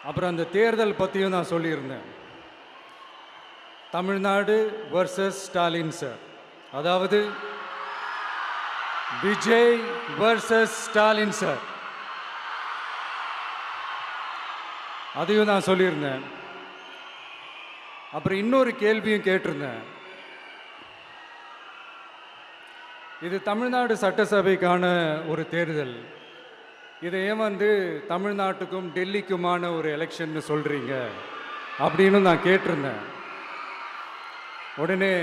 அப்புறம் அந்த தேர்தல் பற்றியும் நான் சொல்லியிருந்தேன். தமிழ்நாடு வர்சஸ் ஸ்டாலின் சார், அதாவது விஜய் வர்சஸ் ஸ்டாலின் சார், அதையும் நான் சொல்லியிருந்தேன். அப்புறம் இன்னொரு கேள்வியும் கேட்டிருந்தேன். இது தமிழ்நாடு சட்டசபைக்கான ஒரு தேர்தல், இதை ஏன் தமிழ்நாட்டுக்கும் டெல்லிக்குமான ஒரு எலெக்ஷன்னு சொல்கிறீங்க அப்படின்னு நான் கேட்டிருந்தேன். உடனே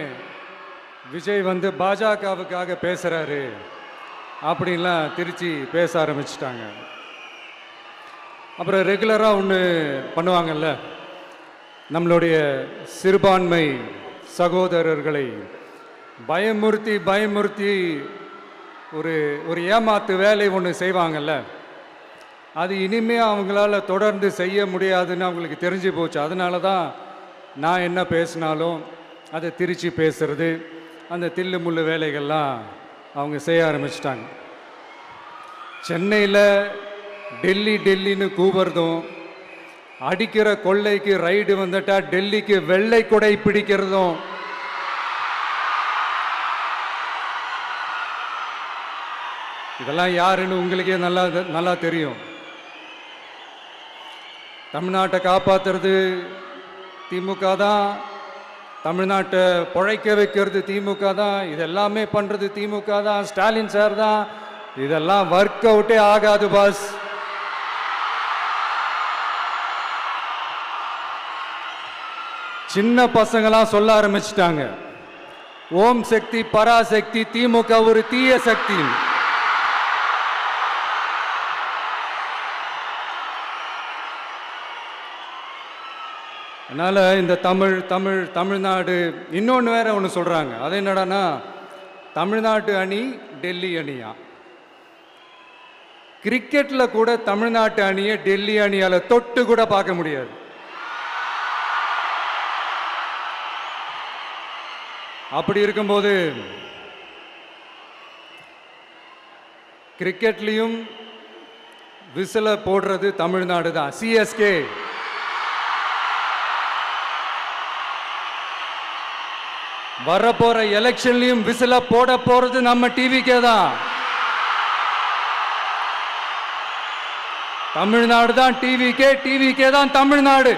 விஜய் பாஜகவுக்காக பேசுகிறாரு அப்படின்லாம் திருச்சி பேச ஆரம்பிச்சிட்டாங்க. அப்புறம் ரெகுலராக ஒன்று பண்ணுவாங்கல்ல, நம்மளுடைய சிறுபான்மை சகோதரர்களை பயமுறுத்தி ஒரு ஏமாத்து வேலை ஒன்று செய்வாங்கல்ல, அது இனிமே அவங்களால தொடர்ந்து செய்ய முடியாதுன்னு அவங்களுக்கு தெரிஞ்சு போச்சு. அதனால தான் நான் என்ன பேசினாலும் அதை திருச்சி பேசுறது, அந்த தில்லு முள்ளு வேலைகள்லாம் அவங்க செய்ய ஆரம்பிச்சிட்டாங்க. சென்னையில் டெல்லின்னு கூவுறதும், அடிக்கிற கொள்ளைக்கு ரைடு வந்துட்டா டெல்லிக்கு வெள்ளை கொடை பிடிக்கிறதும், இதெல்லாம் யாருன்னு உங்களுக்கே நல்லா தெரியும். தமிழ்நாட்டை காப்பாற்றுறது திமுக தான், தமிழ்நாட்டை பிழைக்க வைக்கிறது திமுக தான், இதெல்லாமே பண்ணுறது திமுக தான், ஸ்டாலின் சார் தான். இதெல்லாம் ஒர்க் அவுட்டே ஆகாது பாஸ். சின்ன பசங்களாம் சொல்ல ஆரம்பிச்சிட்டாங்க, ஓம் சக்தி பராசக்தி, திமுக ஒரு தீய சக்தி. அதனால் இந்த தமிழ்நாடு இன்னொன்று வேற ஒன்று சொல்கிறாங்க. அது என்னடான்னா, தமிழ்நாட்டு அணி டெல்லி அணியா? கிரிக்கெட்டில் கூட தமிழ்நாட்டு அணியை டெல்லி அணியால் தொட்டு கூட பார்க்க முடியாது. அப்படி இருக்கும்போது கிரிக்கெட்லையும் விசில போடுறது தமிழ்நாடு தான், சிஎஸ்கே. வரப்போற எலெக்ஷன்லையும் விசில போட போறது நம்ம டிவிக்கே தான். தமிழ்நாடு தான் டிவிக்கே தான் தமிழ்நாடு.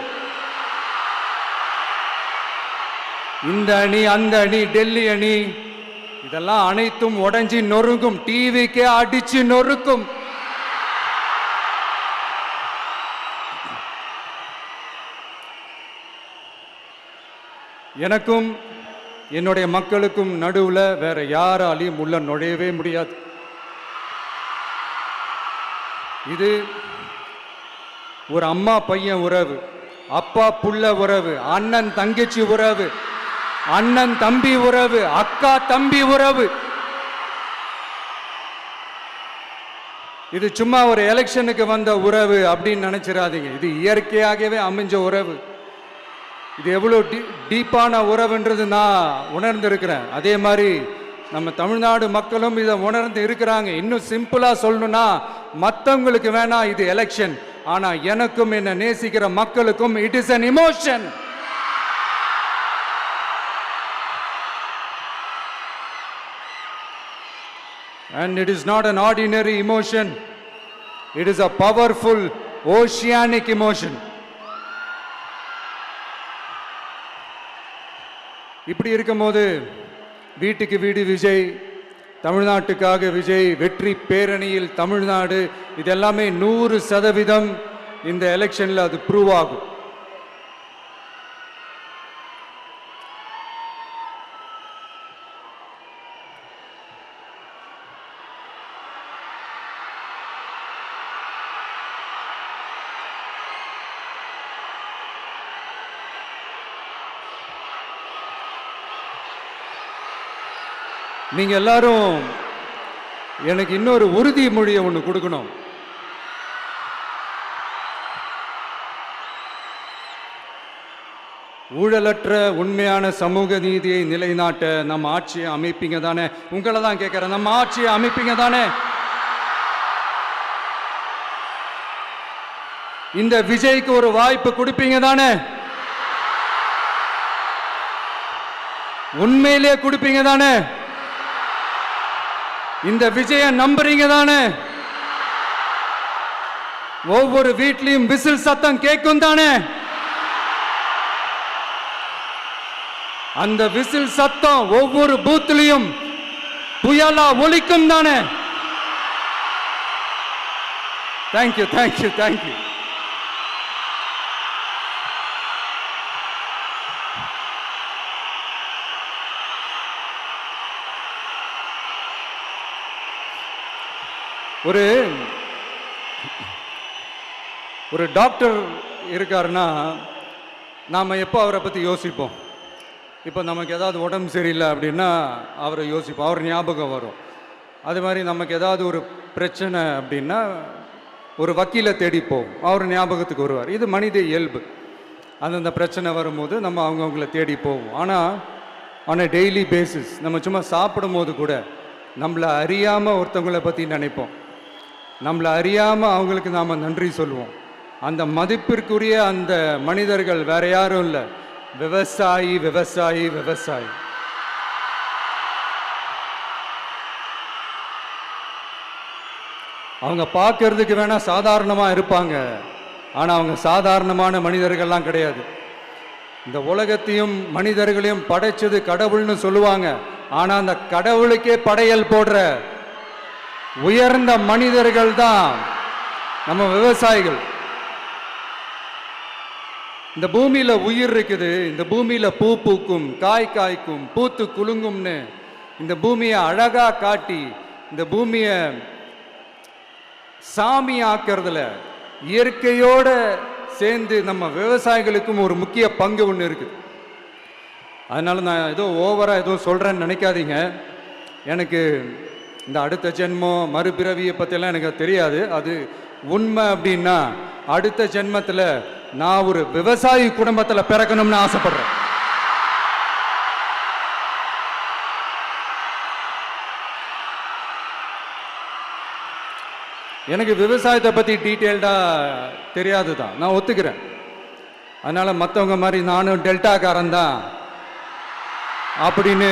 இந்த அணி அந்த அணி டெல்லி அணி இதெல்லாம் அனைத்தும் உடைஞ்சி நொறுங்கும், டிவிக்கே அடிச்சு நொறுக்கும். எனக்கும் என்னுடைய மக்களுக்கும் நடுவில் வேற யாராலையும் உள்ள நுழையவே முடியாது. இது ஒரு அம்மா பையன் உறவு, அப்பா புள்ள உறவு, அண்ணன் தங்கச்சி உறவு, அண்ணன் தம்பி உறவு, அக்கா தம்பி உறவு. இது சும்மா ஒரு எலெக்ஷனுக்கு வந்த உறவு அப்படின்னு நினைச்சிடாதீங்க. இது இயற்கையாகவே அமைஞ்ச உறவு. இது எவ்வளோ டீப்பான உறவுன்றது நான் உணர்ந்திருக்கிறேன். அதே மாதிரி நம்ம தமிழ்நாடு மக்களும் இதை உணர்ந்து இருக்கிறாங்க. இன்னும் சிம்பிளா சொல்லணும்னா, மற்றவங்களுக்கு வேணா இது எலெக்ஷன், ஆனா எனக்கும் என்ன நேசிக்கிற மக்களுக்கும் it is an emotion. And it is not an ordinary emotion. It is a powerful oceanic emotion. இப்படி இருக்கும்போது வீட்டுக்கு வீடு விஜய், தமிழ்நாட்டுக்காக விஜய், வெற்றி பேரணியில் தமிழ்நாடு, இதெல்லாமே 100% இந்த எலெக்ஷன்ல அது ப்ரூவ் ஆகும். நீங்க எல்லாரும் எனக்கு இன்னொரு உறுதிமொழியை ஒன்று கொடுக்கணும். ஊழலற்ற உண்மையான சமூக நீதியை நிலைநாட்ட நம்ம ஆட்சியை அமைப்பீங்க தானே? உங்களை தான் கேட்கிறேன், நம்ம ஆட்சியை அமைப்பீங்க தானே? இந்த விஜய்க்கு ஒரு வாய்ப்பு கொடுப்பீங்க தானே? உண்மையிலேயே கொடுப்பீங்க தானே? இந்த விஜய நம்புறீங்க தானே? ஒவ்வொரு வீட்லயும் விசில் சத்தம் கேட்கும் தானே? அந்த விசில் சத்தம் ஒவ்வொரு பூத்திலையும் புயலா ஒலிக்கும் தானே? Thank you thank you thank you. ஒரு டாக்டர் இருக்காருன்னா நாம் எப்போ அவரை பற்றி யோசிப்போம்? இப்போ நமக்கு ஏதாவது உடம்பு சரியில்லை அப்படின்னா அவரை யோசிப்போம், அவர் ஞாபகம் வரும். அது மாதிரி நமக்கு ஏதாவது ஒரு பிரச்சனை அப்படின்னா ஒரு வக்கீலை தேடிப்போம், அவர் ஞாபகத்துக்கு வருவார். இது மனித இயல்பு. அந்தந்த பிரச்சனை வரும்போது நம்ம அவங்கவுங்கள தேடி போவோம். ஆனால் ஆன் அ டெய்லி பேசிஸ் நம்ம சும்மா சாப்பிடும் போது கூட நம்மளை அறியாமல் ஒருத்தவங்களை பற்றி நினைப்போம், நம்மளை அறியாமல் அவங்களுக்கு நாம் நன்றி சொல்லுவோம். அந்த மதிப்பிற்குரிய அந்த மனிதர்கள் வேற யாரும் இல்லை, விவசாயி விவசாயி விவசாயி. அவங்க பார்க்கறதுக்கு வேணா சாதாரணமாக இருப்பாங்க, ஆனால் அவங்க சாதாரணமான மனிதர்கள்லாம் கிடையாது. இந்த உலகத்தையும் மனிதர்களையும் படைச்சது கடவுள்னு சொல்லுவாங்க, ஆனால் அந்த கடவுளுக்கே படையல் போடுற உயர்ந்த மனிதர்கள் தான் நம்ம விவசாயிகள். இந்த பூமியில உயிர் இருக்குது, இந்த பூமியில பூ பூக்கும், காய் காய்க்கும், பூத்து குலுங்கும்னு இந்த பூமியை அழகா காட்டி இந்த பூமியை சாமி ஆக்கிறதுல இயற்கையோட சேர்ந்து நம்ம விவசாயிகளுக்கும் ஒரு முக்கிய பங்கு ஒன்று இருக்குது. அதனால நான் ஏதோ ஓவரா ஏதோ சொல்றேன்னு நினைக்காதீங்க. எனக்கு இந்த அடுத்த ஜென்மம் மறுபிறவியை பற்றியெல்லாம் எனக்கு தெரியாது. அது உண்மை அப்படின்னா அடுத்த ஜென்மத்தில் நான் ஒரு விவசாயி குடும்பத்தில் பிறக்கணும்னு ஆசைப்படுறேன். எனக்கு விவசாயத்தை பற்றி டீட்டெயில்டாக தெரியாது தான், நான் ஒத்துக்கிறேன். அதனால் மற்றவங்க மாதிரி நானும் டெல்டாக்காரன் தான் அப்படின்னு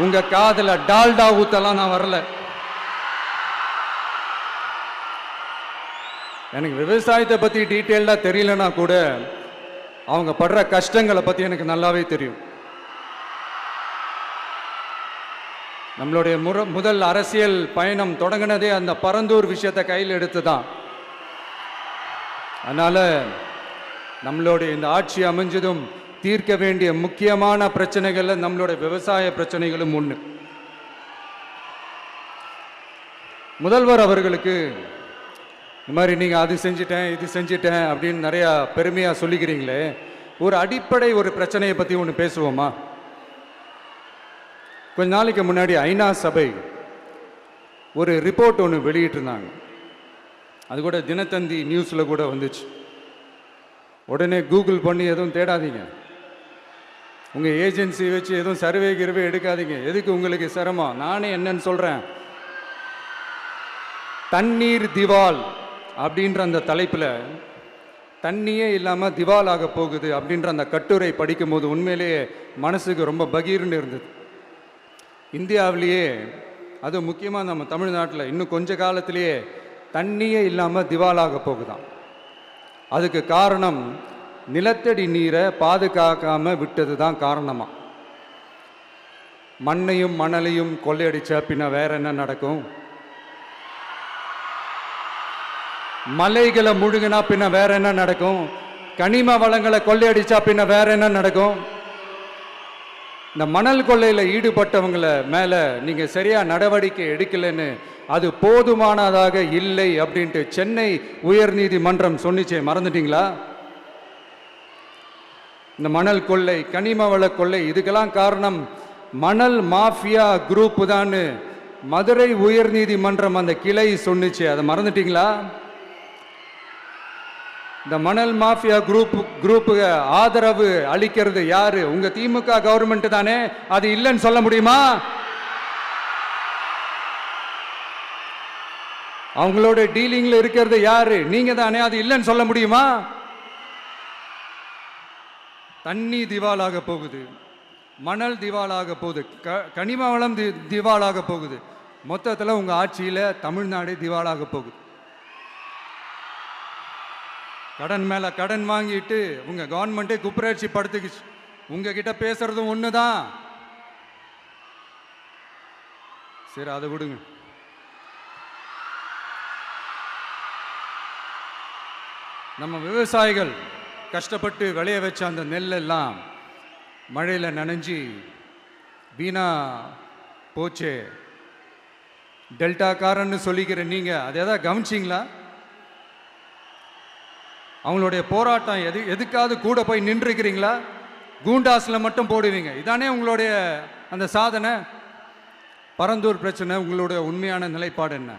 உங்கள் காதில் டால்டா ஊத்தலாம் நான் வரல. எனக்கு விவசாயத்தை பற்றி டீட்டெயில்டாக தெரியலனா கூட அவங்க படுற கஷ்டங்களை பற்றி எனக்கு நல்லாவே தெரியும். நம்மளுடைய முதல் அரசியல் பயணம் தொடங்கினதே அந்த பரந்தூர் விஷயத்தை கையில் எடுத்து தான். அதனால் நம்மளுடைய இந்த ஆட்சி அமைஞ்சதும் தீர்க்க வேண்டிய முக்கியமான பிரச்சனைகளில் நம்மளுடைய விவசாய பிரச்சனைகளும் ஒன்று. முதல்வர் அவர்களுக்கு இந்த மாதிரி நீங்கள் அது செஞ்சிட்டேன் இது செஞ்சிட்டேன் அப்படின்னு நிறையா பெருமையாக சொல்லிக்கிறீங்களே, ஒரு அடிப்படை ஒரு பிரச்சனையை பற்றி ஒன்று பேசுவோமா? கொஞ்ச நாளைக்கு முன்னாடி ஐநா சபை ஒரு ரிப்போர்ட் ஒன்று வெளியிட்டிருந்தாங்க. அது கூட தினத்தந்தி நியூஸில் கூட வந்துச்சு. உடனே கூகுள் பண்ணி எதுவும் தேடாதீங்க, உங்கள் ஏஜென்சி வச்சு எதுவும் சர்வே கிர்வே எடுக்காதீங்க. எதுக்கு உங்களுக்கு சிரமம்? நானே என்னன்னு சொல்கிறேன். தண்ணீர் திவால் அப்படின்ற அந்த தலைப்பில் தண்ணியே இல்லாமல் திவால் ஆக போகுது அப்படின்ற அந்த கட்டுரை படிக்கும்போது உண்மையிலேயே மனசுக்கு ரொம்ப பகீர்னு இருந்தது. இந்தியாவிலேயே அது முக்கியமாக நம்ம தமிழ்நாட்டில் இன்னும் கொஞ்ச காலத்திலேயே தண்ணியே இல்லாமல் திவாலாக போகுதான். அதுக்கு காரணம் நிலத்தடி நீரை பாதுகாக்காமல் விட்டது தான் காரணமாக. மண்ணையும் மணலையும் கொள்ளையடிச்சா பின்ன வேற என்ன நடக்கும்? மலைகளை முழுகினா பின்ன வேற என்ன நடக்கும்? கனிம வளங்களை கொள்ளையடிச்சா பின்ன வேற என்ன நடக்கும்? இந்த மணல் கொள்ளையில் ஈடுபட்டவங்களை மேலே நீங்கள் சரியாக நடவடிக்கை எடுக்கலைன்னு அது போதுமானதாக இல்லை அப்படின்ட்டு சென்னை உயர்நீதிமன்றம் சொன்னிச்சே, மறந்துட்டீங்களா? இந்த மணல் கொள்ளை, கனிம வள கொள்ளை, இதுக்கெல்லாம் காரணம் மணல் மாஃபியா குரூப் தான் மதுரை உயர்நீதிமன்றம் அந்த கிளை சொன்னிச்சு. அதை மறந்துட்டீங்களா? இந்த மணல் மாஃபியா குரூப்புக்கு ஆதரவு அளிக்கிறது யாரு? உங்க திமுக கவர்மெண்ட் தானே. அது இல்லைன்னு சொல்ல முடியுமா? அவங்களோட டீலிங்ல இருக்கிறது யாரு? நீங்க தானே. அது இல்லைன்னு சொல்ல முடியுமா? தண்ணி திவாலாக போகுது, மணல் திவாலாக போகுது, கனிம வளம் திவாலாக போகுது. மொத்தத்தில் உங்க ஆட்சியில தமிழ்நாடு திவாலாக போகுது. கடன் மேல கடன் வாங்கிட்டு உங்க கவர்மெண்ட்டே குப்புரட்சி படுத்துக்குச்சு. உங்ககிட்ட பேசுறதும் ஒண்ணுதான். சரி, அதை விடுங்க. நம்ம விவசாயிகள் கஷ்டப்பட்டு விளைய வச்ச அந்த நெல்லெல்லாம் மழையில் நனைஞ்சி வீணா போச்சே. டெல்டாக்காரன்னு சொல்லிக்கிற நீங்க அதை எதாவது கவனிச்சிங்களா? அவங்களுடைய போராட்டம் எதுக்காவது கூட போய் நின்றுக்கிறீங்களா? கூண்டாஸில் மட்டும் போடுவீங்க. இதானே உங்களுடைய அந்த சாதனை. பரந்தூர் பிரச்சனை, உங்களுடைய உண்மையான நிலைப்பாடு என்ன?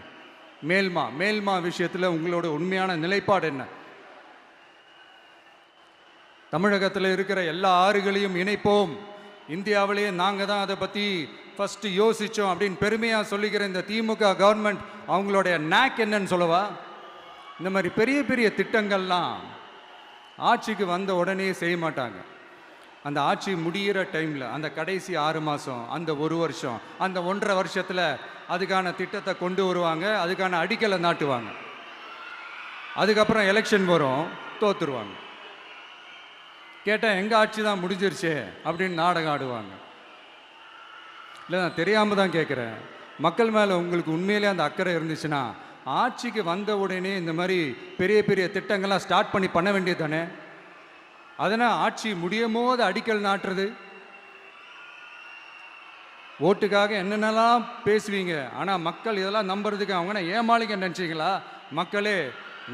மேல்மா விஷயத்தில் உங்களோட உண்மையான நிலைப்பாடு என்ன? தமிழகத்தில் இருக்கிற எல்லா ஆறுகளையும் இணைப்போம், இந்தியாவிலேயே நாங்கள் தான் அதை பற்றி ஃபஸ்ட்டு யோசித்தோம் அப்படின்னு பெருமையாக சொல்லிக்கிற இந்த திமுக கவர்மெண்ட் அவங்களுடைய நாக் என்னன்னு சொல்லவா? இந்த மாதிரி பெரிய பெரிய திட்டங்கள்லாம் ஆட்சிக்கு வந்த உடனே செய்ய மாட்டாங்க. அந்த ஆட்சி முடிகிற டைமில், அந்த கடைசி 6 மாதம், அந்த 1 வருஷம், அந்த 1.5 வருஷத்தில் அதுக்கான திட்டத்தை கொண்டு வருவாங்க, அதுக்கான அடிக்கலை நாட்டுவாங்க. அதுக்கப்புறம் எலெக்ஷன் வரும், தோத்துருவாங்க. கேட்டால் எங்கள் ஆட்சி தான் முடிஞ்சிருச்சே அப்படின்னு நாடகம் ஆடுவாங்க. இல்லை, நான் தெரியாமல் தான் கேட்குறேன். மக்கள் மேலே உங்களுக்கு உண்மையிலே அந்த அக்கறை இருந்துச்சுன்னா ஆட்சிக்கு வந்த உடனே இந்த மாதிரி பெரிய பெரிய திட்டங்கள்லாம் ஸ்டார்ட் பண்ண வேண்டியது தானே. அதனால் ஆட்சி முடியும் போது அடிக்கல் நாட்டுறது. ஓட்டுக்காக என்னென்னலாம் பேசுவீங்க, ஆனால் மக்கள் இதெல்லாம் நம்புறதுக்கு அவங்க ஏமாளிங்க நினச்சிங்களா? மக்களே,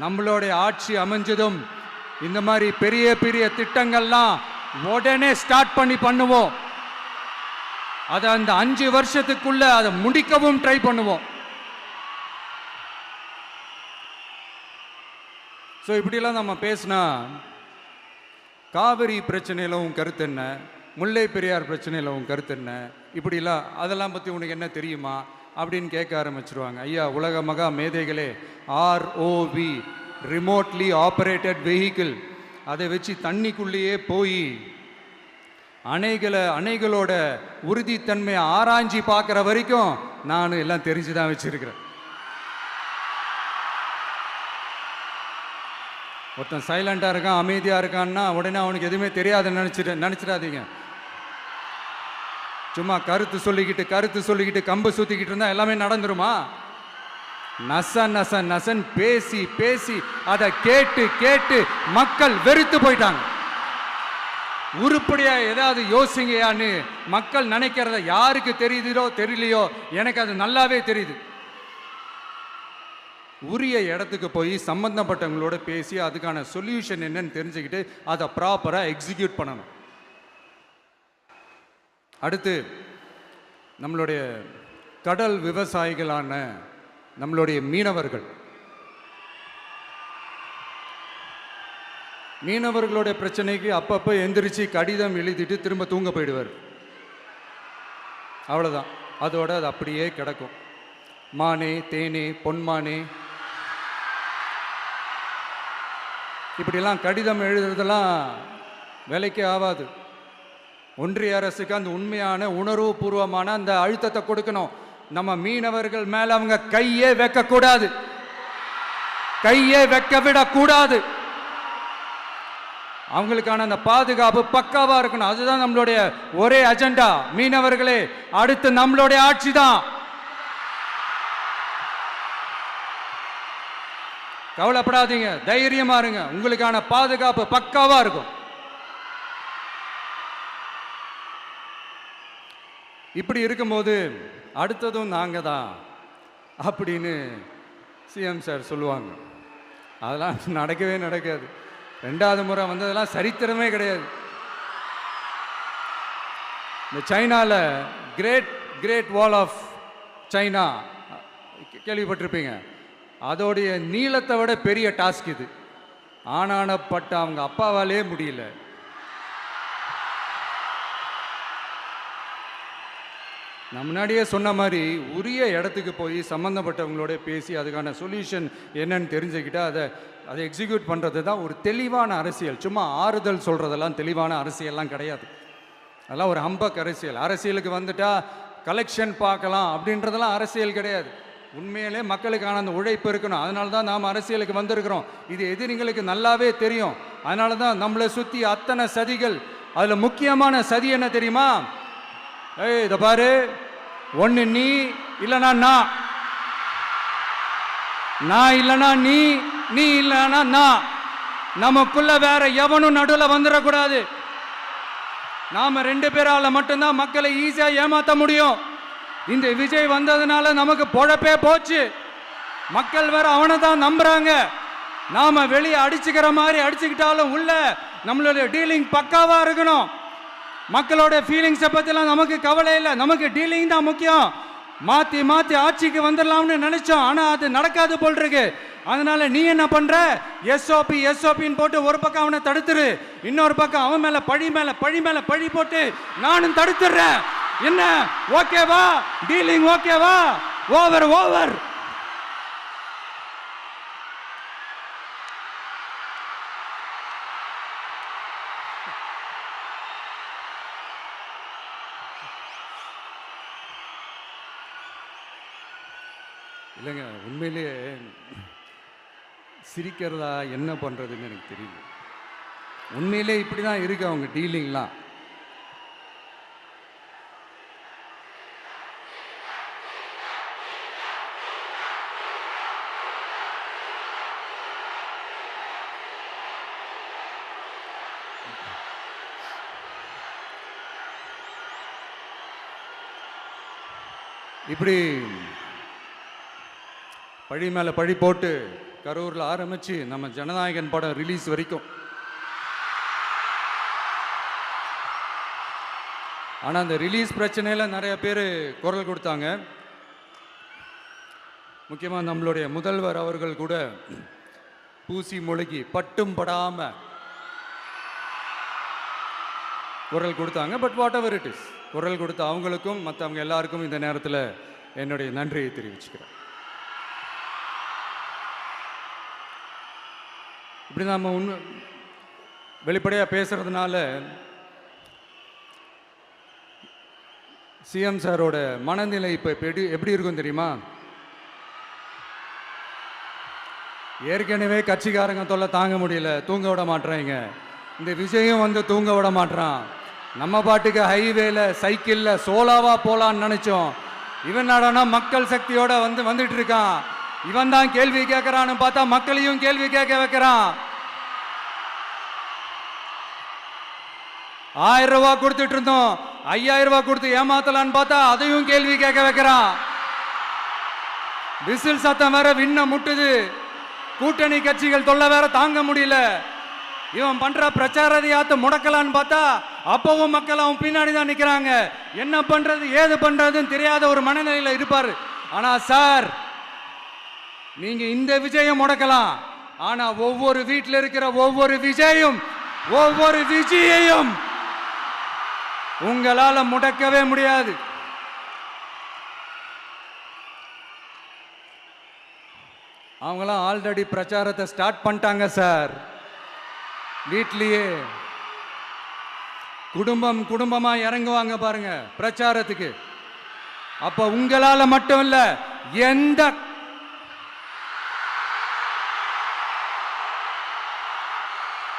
நம்மளுடைய ஆட்சி அமைஞ்சதும் இந்த மாதிரி பெரிய பெரிய திட்டங்கள்லாம் உடனே ஸ்டார்ட் பண்ணுவோம். அதை அந்த 5 வருஷத்துக்குள்ள அதை முடிக்கவும் ட்ரை பண்ணுவோம். ஸோ இப்படிலாம் நம்ம பேசினா, காவிரி பிரச்சனையில் உன் கருத்து என்ன, முல்லை பெரியார் பிரச்சனையில் உன் கருத்து என்ன, இப்படிலாம் அதெல்லாம் பற்றி உனக்கு என்ன தெரியுமா அப்படின்னு கேட்க ஆரம்பிச்சிருவாங்க. ஐயா, உலக மகா மேதைகளே, ROV, ரிமோட்லி ஆப்ரேட்டட் வெஹிக்கிள், அதை வச்சு தண்ணிக்குள்ளேயே போய் அணைகளோட உறுதித்தன்மையை ஆராய்ச்சி பார்க்குற வரைக்கும் நான் எல்லாம் தெரிஞ்சு தான் வச்சிருக்கிறேன். ஒருத்தன் சைலண்டாக இருக்கான், அமைதியாக இருக்கான்னா உடனே அவனுக்கு எதுவுமே தெரியாதுன்னு நினச்சிடாதீங்க. சும்மா கருத்து சொல்லிக்கிட்டு கம்பு சுற்றிக்கிட்டு இருந்தால் எல்லாமே நடந்துருமா? நசன் பேசி அதை கேட்டு மக்கள் வெறுத்து போயிட்டாங்க. உருப்படியா ஏதாவது யோசிங்கயான்னு மக்கள் நினைக்கிறத யாருக்கு தெரியுதோ தெரியலையோ, எனக்கு அது நல்லாவே தெரியுது. உரிய இடத்துக்கு போய் சம்பந்தப்பட்டவங்களோட பேசி அதுக்கான சொல்யூஷன் என்னன்னு தெரிஞ்சுக்கிட்டு அதை ப்ராப்பராக எக்ஸிக்யூட் பண்ணணும். அடுத்து, நம்மளுடைய கடல் விவசாயிகளான நம்மளுடைய மீனவர்களுடைய பிரச்சனைக்கு அப்பப்போ எந்திரிச்சு கடிதம் எழுதிட்டு திரும்ப தூங்க போயிடுவார். அவ்வளோதான், அதோட அது அப்படியே கிடக்கும். மானே, தேனே, பொன்மானே, இப்படிலாம் கடிதம் எழுதுறதெல்லாம் வேலைக்கே ஆகாது. ஒன்றிய அரசுக்கு அந்த உண்மையான உணர்வுபூர்வமான அந்த அழுத்தத்தை கொடுக்கணும். நம்ம மீனவர்கள் மேல அவங்க கையே வைக்கக்கூடாது, கையே வைக்க விடக்கூடாது. அவங்களுக்கான அந்த பாதுகாப்பு பக்காவா இருக்கணும். அதுதான் நம்மளுடைய ஒரே அஜெண்டா. மீனவர்களே, அடுத்து நம்மளுடைய ஆட்சி தான். கவலைப்படாதீங்க, தைரியமா இருங்க, உங்களுக்கான பாதுகாப்பு பக்காவா இருக்கும். இப்படி இருக்கும்போது அடுத்ததும் நாங்கள் தான் அப்படின்னு சிஎம் சார் சொல்லுவாங்க. அதெல்லாம் நடக்கவே நடக்காது. 2வது முறை வந்ததெல்லாம் சரித்திரமே கிடையாது. இந்த சைனாவில் கிரேட் வால் ஆஃப் சைனா கேள்விப்பட்டிருப்பீங்க. அதோடைய நீளத்தை விட பெரிய டாஸ்க் இது. ஆனானப்பட்ட அவங்க அப்பாவாலே முடியல. 2 நான் முன்னாடியே சொன்ன மாதிரி உரிய இடத்துக்கு போய் சம்மந்தப்பட்டவங்களோட பேசி அதுக்கான சொல்யூஷன் என்னன்னு தெரிஞ்சுக்கிட்டா அதை எக்ஸிக்யூட் பண்ணுறது தான் ஒரு தெளிவான அரசியல். சும்மா ஆறுதல் சொல்கிறதெல்லாம் தெளிவான அரசியல்லாம் கிடையாது. அதெல்லாம் ஒரு ஹம்பக் அரசியல். அரசியலுக்கு வந்துட்டா கலெக்ஷன் பார்க்கலாம் அப்படின்றதெல்லாம் அரசியல் கிடையாது. உண்மையிலே மக்களுக்கான அந்த உழைப்பு இருக்கணும். அதனால தான் நாம் அரசியலுக்கு வந்திருக்கிறோம். இது எதிரிங்களுக்கு நல்லாவே தெரியும். அதனால தான் நம்மளை சுற்றி அத்தனை சதிகள். அதில் முக்கியமான சதி என்ன தெரியுமா? இதை பாரு, ஒன்று நீ இல்லைனா நான் இல்லைனா நீ இல்லைனா நான். நமக்குள்ள வேற எவனும் நடுவில் வந்துடக்கூடாது. நாம 2 பேரால மட்டும்தான் மக்களை ஈஸியா ஏமாத்த முடியும். இந்த விஜய் வந்ததுனால நமக்கு பொழப்பே போச்சு. மக்கள் வேற அவனை தான் நம்புறாங்க. நாம வெளியே அடிச்சுக்கிற மாதிரி அடிச்சுக்கிட்டாலும் உள்ள நம்மளுடைய டீலிங் பக்காவா இருக்கணும். மக்களோட ஃபீலிங்ஸை பற்றிலாம் நமக்கு கவலை இல்லை. நமக்கு டீலிங் தான் முக்கியம். மாற்றி மாற்றி ஆட்சிக்கு வந்துடலாம்னு நினைச்சோம். ஆனால் அது நடக்காது போல் இருக்கு. அதனால நீ என்ன பண்ற? எஸ்ஓபின்னு போட்டு ஒரு பக்கம் அவனை தடுத்துரு, இன்னொரு பக்கம் அவன் மேல பழி போட்டு நானும் தடுத்துடுறேன். என்ன ஓகேவா? டீலிங் ஓகேவா? ஓவர். இல்லைங்க, உண்மையிலேயே சிரிக்கிறதா என்ன பண்ணுறதுன்னு எனக்கு தெரியல. உண்மையிலே இப்படி தான் இருக்கு அவங்க டீலிங்லாம். இப்படி பழி மேலே பழி போட்டு கரூரில் ஆரம்பித்து நம்ம ஜனநாயகன் படம் ரிலீஸ் வரைக்கும். ஆனால் அந்த ரிலீஸ் பிரச்சனையில் நிறைய பேர் குரல் கொடுத்தாங்க. முக்கியமாக நம்மளுடைய முதல்வர் அவர்கள் கூட பூசி மொழிகி பட்டும் படாமல் குரல் கொடுத்தாங்க. But what ever it is, குரல் கொடுத்த அவங்களுக்கும் மற்றவங்க எல்லாருக்கும் இந்த நேரத்தில் என்னுடைய நன்றியை தெரிவிச்சுக்கிறேன். இப்படி நாம் வெளிப்படையாக பேசுறதுனால சிஎம் சாரோட மனநிலை இப்போ எப்படி இருக்கும் தெரியுமா? ஏற்கனவே கட்சிக்காரங்க தொல்லை தாங்க முடியல, தூங்க விட மாட்டேறாங்க. இந்த விஜயம் வந்து தூங்க விட மாட்டான். நம்ம பாட்டுக்கு ஹைவேல சைக்கிளில் சோலாவா போலான்னு நினைச்சோம். இவன் நாடானா மக்கள் சக்தியோட வந்துட்டு இருக்கான். இவன் தான் கேள்வி கேட்கறான்னு பார்த்தா மக்களையும் கேள்வி கேட்க வைக்கிறான். 1000 ரூபாய் கொடுத்துட்டு இருந்தோம், 5000 ரூபாய் கொடுத்து ஏமாத்தலான்னு பார்த்தா அதையும் கேள்வி கேட்க வைக்கிறான். விசில் சத்தம் வேற விண்ண முட்டுது. கூட்டணி கட்சிகள் தொல்லை வேற தாங்க முடியல. இவன் பண்ற பிரச்சாரத்தையாத்த முடக்கலான்னு பார்த்தா அப்பவும் மக்கள் அவன் பின்னாடி தான் நிக்கிறாங்க. என்ன பண்றது ஏது பண்றதுன்னு தெரியாத ஒரு மனநிலையில இருப்பாரு. ஆனா சார், நீங்க இந்த விஜயம் முடக்கலாம். ஆனா ஒவ்வொரு வீட்டில் இருக்கிற ஒவ்வொரு விஜயையும் உங்களால முடக்கவே முடியாது. அவங்களாம் ஆல்ரெடி பிரச்சாரத்தை ஸ்டார்ட் பண்ணிட்டாங்க சார். வீட்லயே குடும்பமா இறங்குவாங்க பாருங்க பிரச்சாரத்துக்கு. அப்ப உங்களால மட்டும் இல்ல, எந்த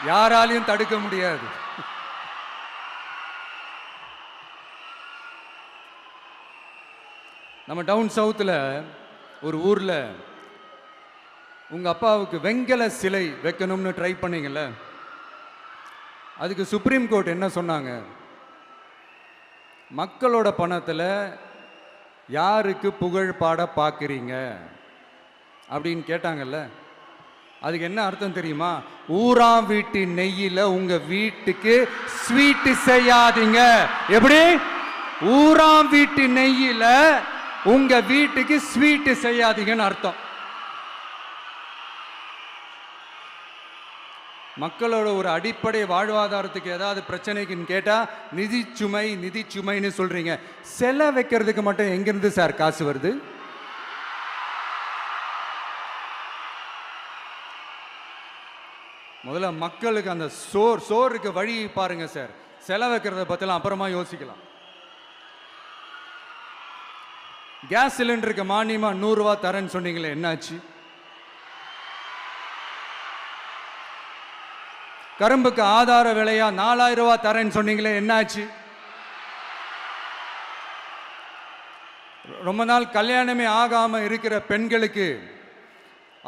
யாராலையும் தடுக்க முடியாது. நம்ம டவுன் சவுத்தில் ஒரு ஊரில் உங்கள் அப்பாவுக்கு வெங்கல சிலை வைக்கணும்னு ட்ரை பண்ணீங்கல்ல, அதுக்கு சுப்ரீம் கோர்ட் என்ன சொன்னாங்க? மக்களோட பணத்தில் யாருக்கு புகழ் பாட பார்க்குறீங்க அப்படின்னு கேட்டாங்கல்ல. அதுக்கு என்ன அர்த்தம் தெரியுமா? ஊராம் வீட்டு நெய்யில் உங்கள் வீட்டுக்கு ஸ்வீட்டு செய்யாதீங்க. எப்படி? ஊராம் வீட்டு நெய்யில் உங்க வீட்டுக்கு ஸ்வீட்டு செய்யாதீங்கன்னு அர்த்தம். மக்களோட ஒரு அடிப்படை வாழ்வாதாரத்துக்கு ஏதாவது பிரச்சனைக்குன்னு கேட்டால் நிதி சுமைன்னு சொல்கிறீங்க. சிலை வைக்கிறதுக்கு மட்டும் எங்கேருந்து சார் காசு வருது? முதல்ல மக்களுக்கு அந்த சோறுக்கு வழி பாருங்க சார். சிலை வைக்கிறத பற்றிலாம் அப்புறமா யோசிக்கலாம். கேஸ் சிலிண்டருக்கு மானியமா 100 ரூபா தரேன்னு சொன்னீங்களே, என்னாச்சு? கரும்புக்கு ஆதார விலையா 4000 ரூபா தரேன்னு சொன்னீங்களே, என்னாச்சு? ரொம்ப நாள் கல்யாணமே ஆகாம இருக்கிற பெண்களுக்கு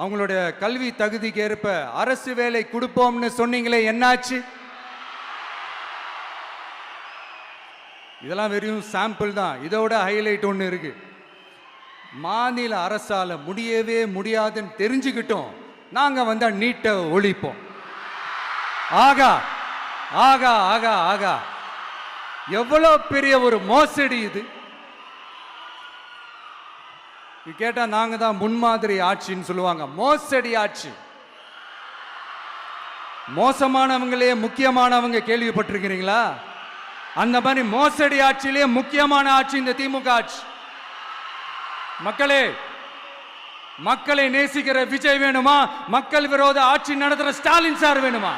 அவங்களுடைய கல்வி தகுதிக்கு ஏற்ப அரசு வேலை கொடுப்போம்னு சொன்னீங்களே, என்னாச்சு? இதெல்லாம் வெறும் சாம்பிள் தான். இதோட ஹைலைட் ஒன்று இருக்கு. மாநில அரசால முடியவே முடியாதுன்னு தெரிஞ்சுக்கிட்டோம், நாங்க வந்தா நீட்டை ஒழிப்போம். ஆகா ஆகா ஆகா ஆகா, எவ்வளவு பெரிய ஒரு மோசடி இது! கேட்டா நாங்க தான் முன்மாதிரி ஆட்சின்னு சொல்லுவாங்க. மோசடி ஆட்சி. மோசமானவங்களே முக்கியமானவங்க கேள்விப்பட்டிருக்கிறீங்களா? அந்த மாதிரி மோசடி ஆட்சியிலே முக்கியமான ஆட்சி இந்த திமுக ஆட்சி. மக்களே, மக்களை நேசிக்கிற விஜய் வேணுமா? மக்கள் விரோத ஆட்சி நடத்துற ஸ்டாலின் சார் வேணுமா?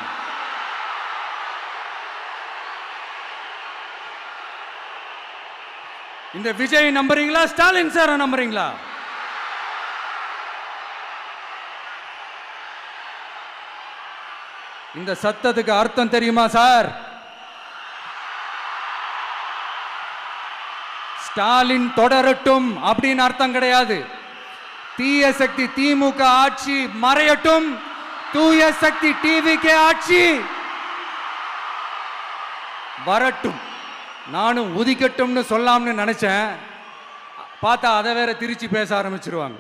இந்த விஜய் நம்புறீங்களா, ஸ்டாலின் சார் நம்புறீங்களா? இந்த சத்தத்துக்கு அர்த்தம் தெரியுமா சார்? ஸ்டாலின் தொடரட்டும் அப்படின்னு அர்த்தம் கிடையாது. தீய சக்தி திமுக ஆட்சி மறையட்டும், தூய சக்தி டிவிகே ஆட்சி வரட்டும். நானும் உதிக்கட்டும்னு சொல்லாம்னு நினைச்சேன், பார்த்தா அதை வேற திருச்சி பேச ஆரம்பிச்சிருவாங்க.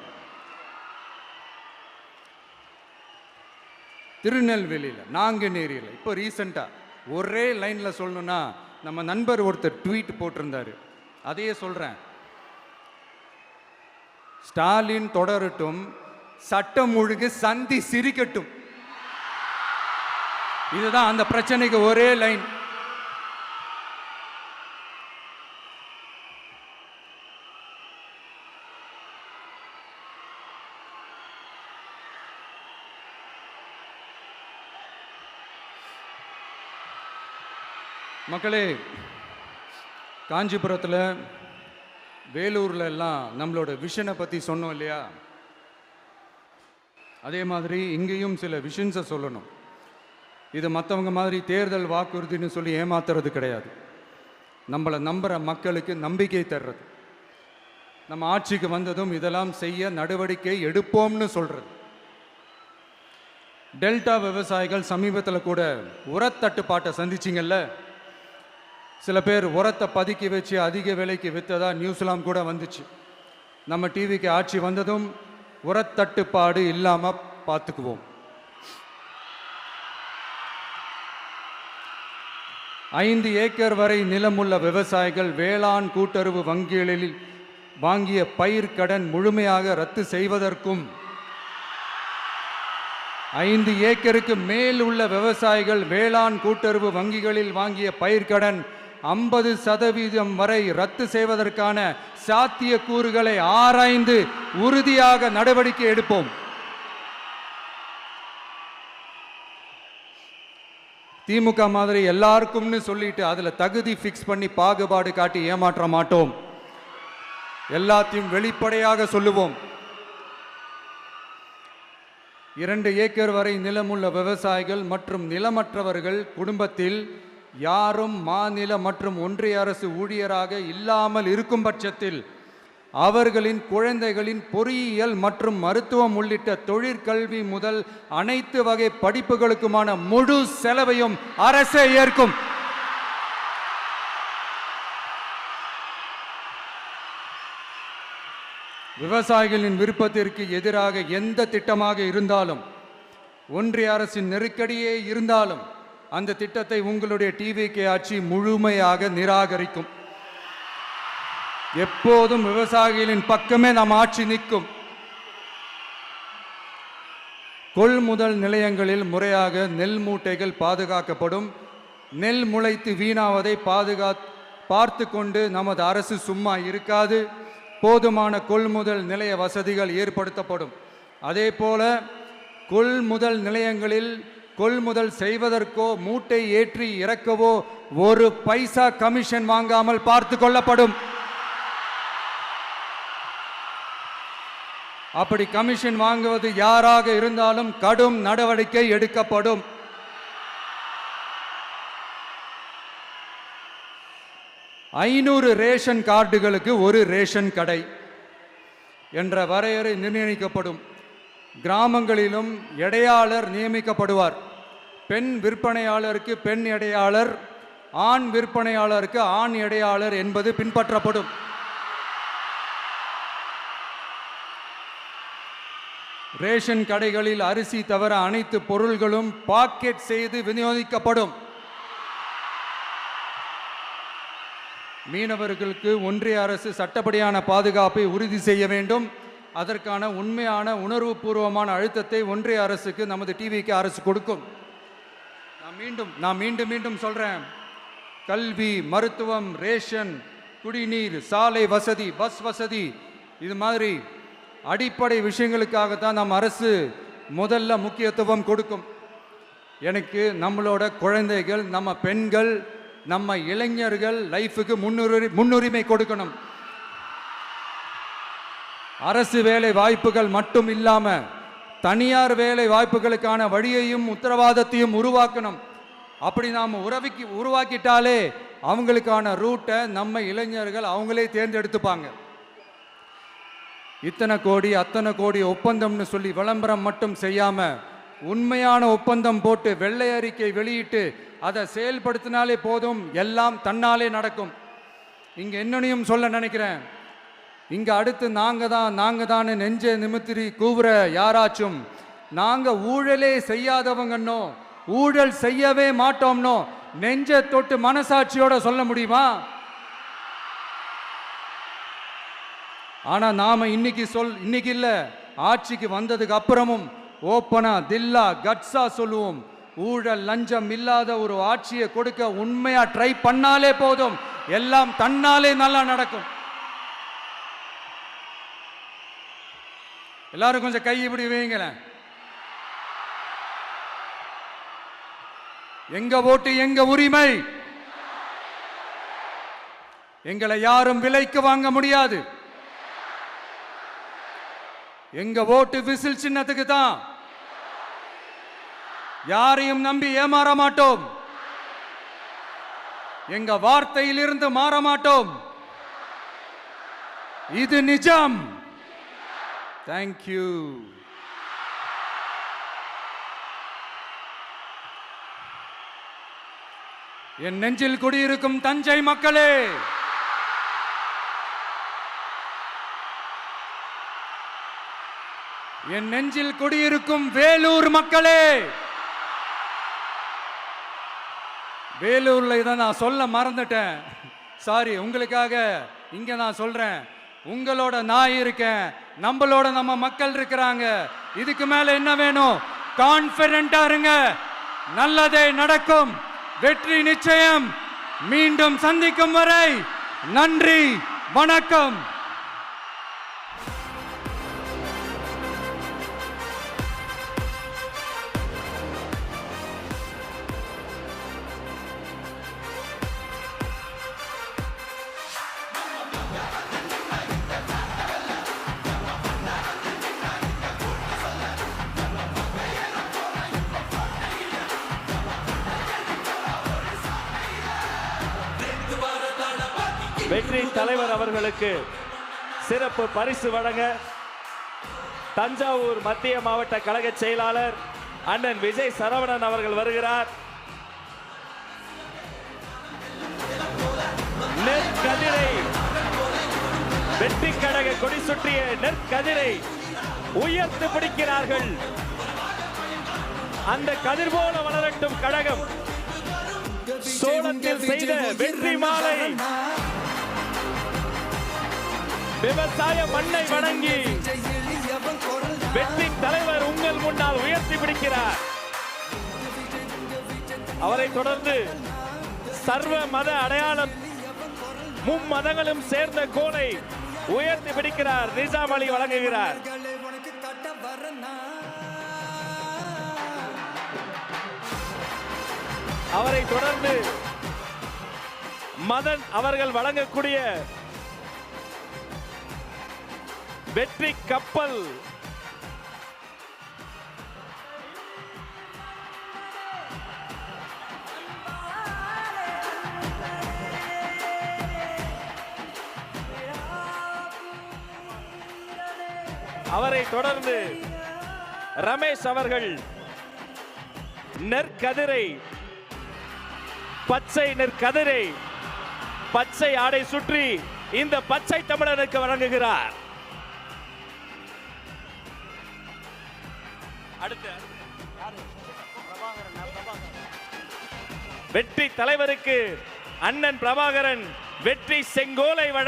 திருநெல்வேலியில், நாங்குநேரியில் இப்போ ரீசெண்டாக ஒரே லைனில் சொல்லணும்னா, நம்ம நண்பர் ஒருத்தர் ட்வீட் போட்டிருந்தாரு, அதையே சொல்கிறேன். ஸ்டாலின் தொடரட்டும், சட்டம் ஒழுங்கு சந்தி சிரிக்கட்டும். இதுதான் அந்த பிரச்சனைக்கு ஒரே லைன். மக்களே, காஞ்சிபுரத்தில், வேலூரில் எல்லாம் நம்மளோட விஷனை பற்றி சொன்னோம் இல்லையா? அதே மாதிரி இங்கேயும் சில விஷன்ஸை சொல்லணும். இது மற்றவங்க மாதிரி தேர்தல் வாக்குறுதின்னு சொல்லி ஏமாத்துறது கிடையாது. நம்மளை நம்புகிற மக்களுக்கு நம்பிக்கை தர்றது. நம்ம ஆட்சிக்கு வந்ததும் இதெல்லாம் செய்ய நடவடிக்கை எடுப்போம்னு சொல்கிறது. டெல்டா விவசாயிகள் சமீபத்தில் கூட உரத்தட்டுப்பாட்டை சந்திச்சிங்கல்ல. சில பேர் உரத்தை பதுக்கி வச்சு அதிக விலைக்கு விற்றதா நியூஸ்லாம் கூட வந்துச்சு. நம்ம டிவிக்கு ஆட்சி வந்ததும் உரத்தட்டுப்பாடு இல்லாமல் பார்த்துக்குவோம். 5 ஏக்கர் வரை நிலமுள்ள விவசாயிகள் வேளாண் கூட்டுறவு வங்கிகளில் வாங்கிய பயிர் கடன் முழுமையாக ரத்து செய்வதற்கும், 5 ஏக்கருக்கு மேல் உள்ள விவசாயிகள் வேளாண் கூட்டுறவு வங்கிகளில் வாங்கிய பயிர்க்கடன் 50% வரை ரத்து செய்வதற்கான சாத்திய கூறுகளை ஆராய்ந்து உறுதியாக நடவடிக்கை எடுப்போம். திமுக மாதிரி எல்லாருக்கும்னு சொல்லிட்டு அதுல தகுதி ஃபிக்ஸ் பண்ணி பாகுபாடு காட்டி ஏமாற்ற மாட்டோம். எல்லாத்தையும் வெளிப்படையாக சொல்லுவோம். 2 ஏக்கர் வரை நிலமுள்ள விவசாயிகள் மற்றும் நிலமற்றவர்கள் குடும்பத்தில் யாரும் மாநில மற்றும் ஒன்றிய அரசு ஊழியராக இல்லாமல் இருக்கும் பட்சத்தில் அவர்களின் குழந்தைகளின் பொறியியல் மற்றும் மருத்துவம் உள்ளிட்ட தொழிற்கல்வி முதல் அனைத்து வகை படிப்புகளுக்குமான முழு செலவையும் அரசே ஏற்கும். விவசாயிகளின் விருப்பத்திற்கு எதிராக எந்த திட்டமாக இருந்தாலும், ஒன்றிய அரசின் நெருக்கடியே இருந்தாலும், அந்த திட்டத்தை உங்களுடைய டிவிகே ஆட்சி முழுமையாக நிராகரிக்கும். எப்போதும் விவசாயிகளின் பக்கமே நம் ஆட்சி நிற்கும். கொள்முதல் நிலையங்களில் முறையாக நெல் மூட்டைகள் பாதுகாக்கப்படும். நெல் முளைத்து வீணாவதை பார்த்து கொண்டு நமது அரசு சும்மா இருக்காது. போதுமான கொள்முதல் நிலைய வசதிகள் ஏற்படுத்தப்படும். அதே போல கொள்முதல் நிலையங்களில் கொள்முதல் செய்வதற்கோ மூட்டை ஏற்றி இறக்கவோ ஒரு பைசா கமிஷன் வாங்காமல் பார்த்து கொள்ளப்படும். அப்படி கமிஷன் வாங்குவது யாராக இருந்தாலும் கடும் நடவடிக்கை எடுக்கப்படும். ஐநூறு ரேஷன் கார்டுகளுக்கு ஒரு ரேஷன் கடை என்ற வரையறை நிர்ணயிக்கப்படும். கிராமங்களிலும் எடையாளர் நியமிக்கப்படுவார். பெண் விற்பனையாளருக்கு பெண் எடையாளர், ஆண் விற்பனையாளருக்கு ஆண் எடையாளர் என்பது பின்பற்றப்படும். ரேஷன் கடைகளில் அரிசி தவிர அனைத்து பொருள்களும் பாக்கெட் செய்து விநியோகிக்கப்படும். மீனவர்களுக்கு ஒன்றிய அரசு சட்டப்படியான பாதுகாப்பை உறுதி செய்ய வேண்டும். அதற்கான உண்மையான உணர்வுபூர்வமான அழுத்தத்தை ஒன்றிய அரசுக்கு நமது டிவிக்கு அரசு கொடுக்கும். நான் மீண்டும் சொல்றேன், கல்வி, மருத்துவம், ரேஷன், குடிநீர், சாலை வசதி, பஸ் வசதி, இது மாதிரி அடிப்படை விஷயங்களுக்காகத்தான் நம் அரசு முதல்ல முக்கியத்துவம் கொடுக்கும். எனக்கு நம்மளோட குழந்தைகள், நம்ம பெண்கள், நம்ம இளைஞர்கள் லைஃபுக்கு முன்னுரிமை கொடுக்கணும். அரசு வேலை வாய்ப்புகள் மட்டும் இல்லாம தனியார் வேலை வாய்ப்புகளுக்கான வழியையும் உத்தரவாதத்தையும் உருவாக்கணும். அப்படி நாம் உருவாக்கிட்டாலே அவங்களுக்கான ரூட்டை நம்ம இளைஞர்கள் அவங்களே தேர்ந்தெடுத்துப்பாங்க. இத்தனை கோடி அத்தனை கோடி ஒப்பந்தம்னு சொல்லி விளம்பரம் மட்டும் செய்யாம உண்மையான ஒப்பந்தம் போட்டு வெள்ளை அறிக்கை வெளியிட்டு அதை செயல்படுத்தினாலே போதும், எல்லாம் தன்னாலே நடக்கும். இங்க என்னனையும் சொல்ல நினைக்கிறேன், இங்க அடுத்து நாங்க தான் நெஞ்ச நிமித்திரி கூவுற யாராச்சும் நாங்க ஊழலே செய்யாதவங்கன்னோ ஊழல் செய்யவே மாட்டோம்னோ நெஞ்ச தொட்டு மனசாட்சியோட சொல்ல முடியுமா? ஆனா நாம இன்னைக்கு இல்ல, ஆட்சிக்கு வந்ததுக்கு அப்புறமும் ஓப்பனா தில்லா கட்ஸா சொல்லுவோம், ஊழல் லஞ்சம் இல்லாத ஒரு ஆட்சியை கொடுக்க உண்மையா ட்ரை பண்ணாலே போதும், எல்லாம் தன்னாலே நல்லா நடக்கும். எல்லாரும் கொஞ்சம் கை இப்படி வைங்களேன். எங்க ஓட்டு எங்க உரிமை, எங்களை யாரும் விலைக்கு வாங்க முடியாது. எங்க ஓட்டு விசில் சின்னத்துக்கு தான். யாரையும் நம்பி ஏமாற மாட்டோம். எங்க வார்த்தையிலிருந்து மாற மாட்டோம். இது நிஜம். தேங்க்யூ. என் நெஞ்சில் குடியிருக்கும் தஞ்சை மக்களே, என் நெஞ்சில் குடியிருக்கும் வேலூர் மக்களே, வேலூர்ல இதை நான் சொல்ல மறந்துட்டேன், சாரி. உங்களுக்காக இங்க நான் சொல்றேன், உங்களோட நான் இருக்கேன், நம்மளோட நம்ம மக்கள் இருக்கிறாங்க. இதுக்கு மேல என்ன வேணும்? கான்பிடென்ட்டா இருங்க, நல்லதே நடக்கும், வெற்றி நிச்சயம். மீண்டும் சந்திக்கும் வரை நன்றி, வணக்கம். வெற்றி தலைவர் அவர்களுக்கு சிறப்பு பரிசு வழங்க தஞ்சாவூர் மத்திய மாவட்ட கழக செயலாளர் அண்ணன் விஜய் சரவணன் அவர்கள் வருகிறார். நெற்கதிரை வெற்றி கழக கொடி சுற்றிய நெற்கதிரை உயர்த்து பிடிக்கிறார்கள். அந்த கதிர் போல வளரட்டும் கழகம். சோளத்தில் செய்த வெற்றி மாலை விவசாய மண்ணை வணங்கி வெற்றி தலைவர் உங்கள் முன்னால் உயர்த்தி பிடிக்கிறார். அவரை தொடர்ந்து சர்வ மத அடையாளம் மும்மதங்களும் சேர்ந்த கோலை உயர்த்தி பிடிக்கிறார். நிசாம் அலி வழங்குகிறார். அவரை தொடர்ந்து மதன் அவர்கள் வழங்கக்கூடிய வெற்றி கப்பல் அவரை தொடர்ந்து ரமேஷ் அவர்கள் நெற்கதிரை பச்சை நெற்கதிரை பச்சை ஆடை சுற்றி இந்த பச்சை தமிழனுக்கு வழங்குகிறார். வெற்றி தலைவருக்கு அண்ணன் பிரபாகரன் வெற்றி செங்கோலை வழங்க